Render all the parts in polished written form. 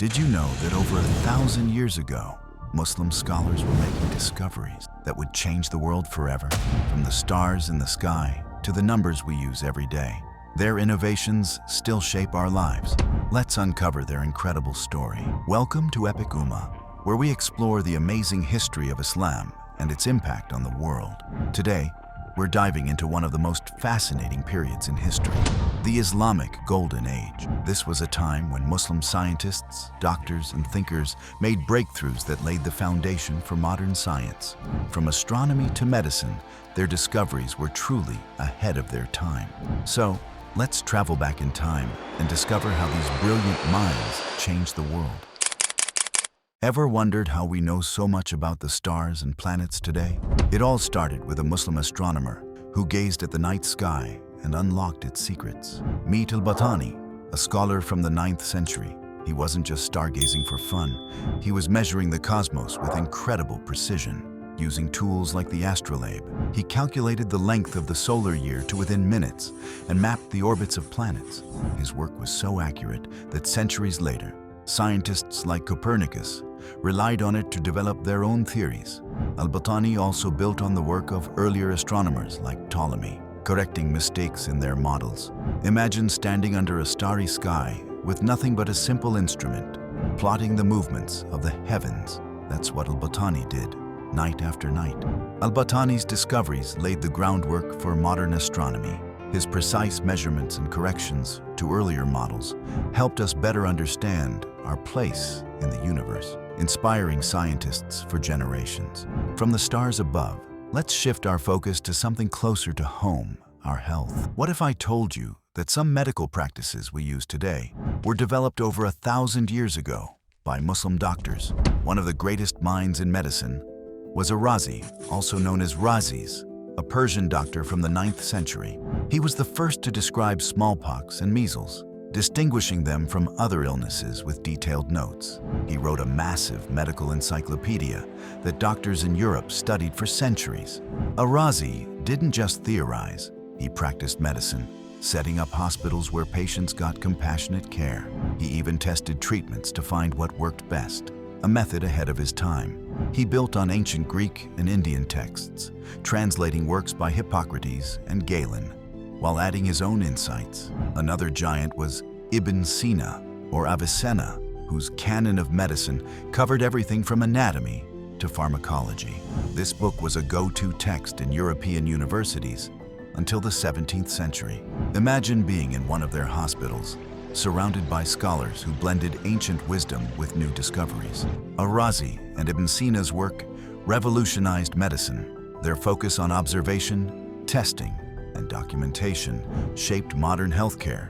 Did you know that over 1,000 years ago, Muslim scholars were making discoveries that would change the world forever? From the stars in the sky to the numbers we use every day, their innovations still shape our lives. Let's uncover their incredible story. Welcome to Epic Ummah, where we explore the amazing history of Islam and its impact on the world. Today, we're diving into one of the most fascinating periods in history, the Islamic Golden Age. This was a time when Muslim scientists, doctors, and thinkers made breakthroughs that laid the foundation for modern science. From astronomy to medicine, their discoveries were truly ahead of their time. So, let's travel back in time and discover how these brilliant minds changed the world. Ever wondered how we know so much about the stars and planets today? It all started with a Muslim astronomer who gazed at the night sky and unlocked its secrets. Meet Al-Battani, a scholar from the 9th century. He wasn't just stargazing for fun. He was measuring the cosmos with incredible precision. Using tools like the Astrolabe, he calculated the length of the solar year to within minutes and mapped the orbits of planets. His work was so accurate that centuries later, scientists like Copernicus relied on it to develop their own theories. Al-Battani also built on the work of earlier astronomers like Ptolemy, correcting mistakes in their models. Imagine standing under a starry sky with nothing but a simple instrument, plotting the movements of the heavens. That's what Al-Battani did, night after night. Al-Battani's discoveries laid the groundwork for modern astronomy. His precise measurements and corrections to earlier models helped us better understand our place in the universe, inspiring scientists for generations. From the stars above, let's shift our focus to something closer to home, our health. What if I told you that some medical practices we use today were developed over 1,000 years ago by Muslim doctors? One of the greatest minds in medicine was Al-Razi, also known as Razis, a Persian doctor from the 9th century. He was the first to describe smallpox and measles, distinguishing them from other illnesses with detailed notes. He wrote a massive medical encyclopedia that doctors in Europe studied for centuries. Al-Razi didn't just theorize, he practiced medicine, setting up hospitals where patients got compassionate care. He even tested treatments to find what worked best, a method ahead of his time. He built on ancient Greek and Indian texts, translating works by Hippocrates and Galen, while adding his own insights. Another giant was Ibn Sina, or Avicenna, whose canon of medicine covered everything from anatomy to pharmacology. This book was a go-to text in European universities until the 17th century. Imagine being in one of their hospitals, surrounded by scholars who blended ancient wisdom with new discoveries. Al-Razi and Ibn Sina's work revolutionized medicine. Their focus on observation, testing, and documentation shaped modern healthcare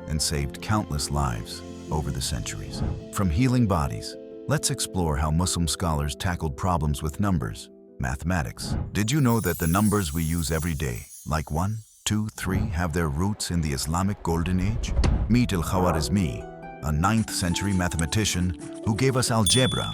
and saved countless lives over the centuries. From healing bodies, let's explore how Muslim scholars tackled problems with numbers, mathematics. Did you know that the numbers we use every day, like 1, 2, 3, have their roots in the Islamic Golden Age? Meet Al-Khwarizmi, a 9th century mathematician who gave us algebra.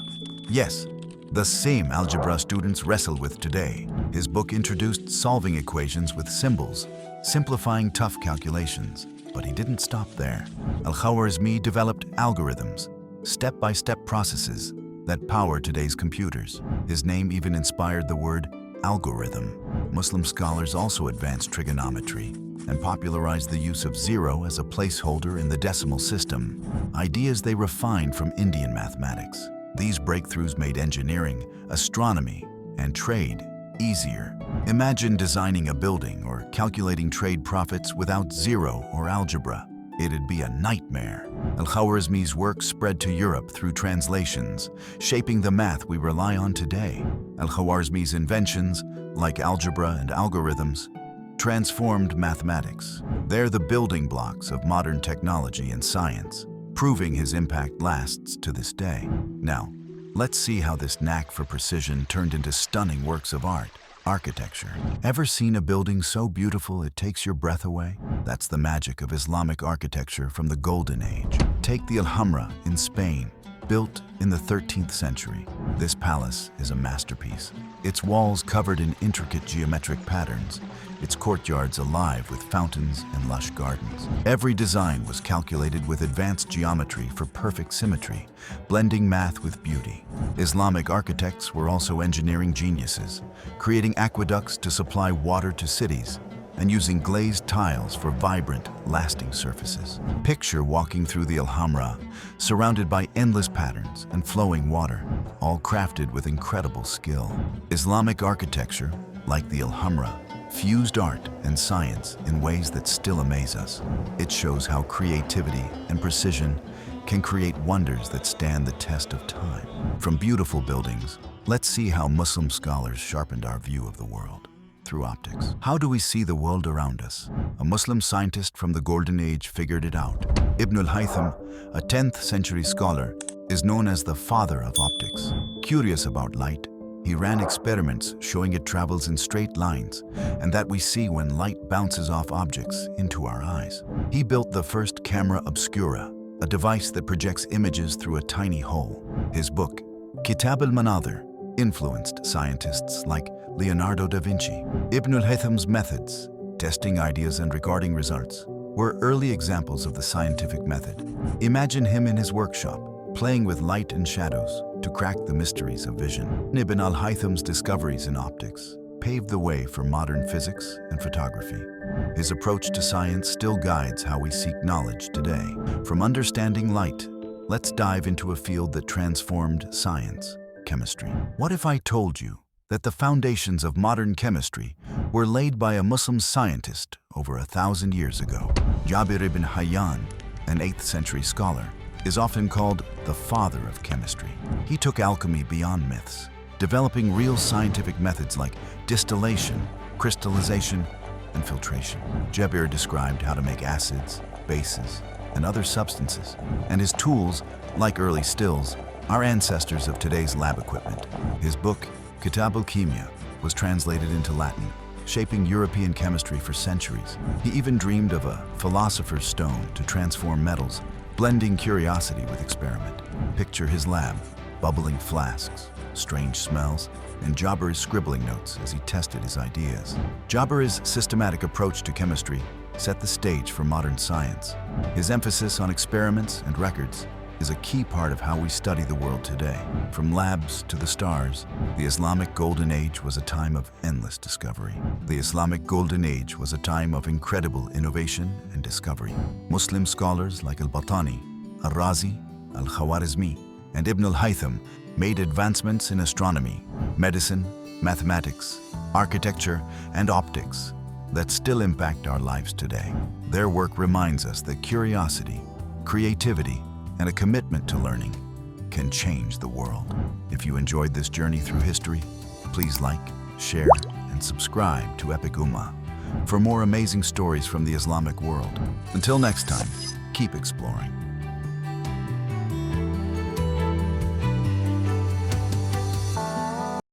Yes, the same algebra students wrestle with today. His book introduced solving equations with symbols, simplifying tough calculations. But he didn't stop there. Al-Khwarizmi developed algorithms, step-by-step processes that power today's computers. His name even inspired the word algorithm. Muslim scholars also advanced trigonometry and popularized the use of zero as a placeholder in the decimal system, ideas they refined from Indian mathematics. These breakthroughs made engineering, astronomy, and trade easier. Imagine designing a building or calculating trade profits without zero or algebra. It'd be a nightmare. Al-Khwarizmi's work spread to Europe through translations, shaping the math we rely on today. Al-Khwarizmi's inventions, like algebra and algorithms, transformed mathematics. They're the building blocks of modern technology and science, proving his impact lasts to this day. Now, let's see how this knack for precision turned into stunning works of art. Architecture. Ever seen a building so beautiful it takes your breath away? That's the magic of Islamic architecture from the Golden Age. Take the Alhambra in Spain, Built in the 13th century, this palace is a masterpiece. Its walls covered in intricate geometric patterns, its courtyards alive with fountains and lush gardens. Every design was calculated with advanced geometry for perfect symmetry, blending math with beauty. Islamic architects were also engineering geniuses, creating aqueducts to supply water to cities, and using glazed tiles for vibrant, lasting surfaces. Picture walking through the Alhambra, surrounded by endless patterns and flowing water, all crafted with incredible skill. Islamic architecture, like the Alhambra, fused art and science in ways that still amaze us. It shows how creativity and precision can create wonders that stand the test of time. From beautiful buildings, let's see how Muslim scholars sharpened our view of the world. Through optics. How do we see the world around us? A Muslim scientist from the Golden Age figured it out. Ibn al-Haytham, a 10th century scholar, is known as the father of optics. Curious about light, he ran experiments showing it travels in straight lines and that we see when light bounces off objects into our eyes. He built the first camera obscura, a device that projects images through a tiny hole. His book, Kitab al-Manadhir, influenced scientists like Leonardo da Vinci. Ibn al-Haytham's methods, testing ideas and recording results, were early examples of the scientific method. Imagine him in his workshop, playing with light and shadows to crack the mysteries of vision. Ibn al-Haytham's discoveries in optics paved the way for modern physics and photography. His approach to science still guides how we seek knowledge today. From understanding light, let's dive into a field that transformed science: chemistry. What if I told you that the foundations of modern chemistry were laid by a Muslim scientist over 1,000 years ago? Jabir ibn Hayyan, an 8th century scholar, is often called the father of chemistry. He took alchemy beyond myths, developing real scientific methods like distillation, crystallization, and filtration. Jabir described how to make acids, bases, and other substances, and his tools, like early stills, are ancestors of today's lab equipment. His book, Kitab al-Kimya, was translated into Latin, shaping European chemistry for centuries. He even dreamed of a philosopher's stone to transform metals, blending curiosity with experiment. Picture his lab, bubbling flasks, strange smells, and Jabir's scribbling notes as he tested his ideas. Jabir's systematic approach to chemistry set the stage for modern science. His emphasis on experiments and records is a key part of how we study the world today. From labs to the stars, the Islamic Golden Age was a time of endless discovery. The Islamic Golden Age was a time of incredible innovation and discovery. Muslim scholars like Al-Battani, Al-Razi, Al-Khwarizmi, and Ibn al-Haytham made advancements in astronomy, medicine, mathematics, architecture, and optics that still impact our lives today. Their work reminds us that curiosity, creativity, and a commitment to learning can change the world. If you enjoyed this journey through history, please like, share, and subscribe to Epic Ummah for more amazing stories from the Islamic world. Until next time, keep exploring.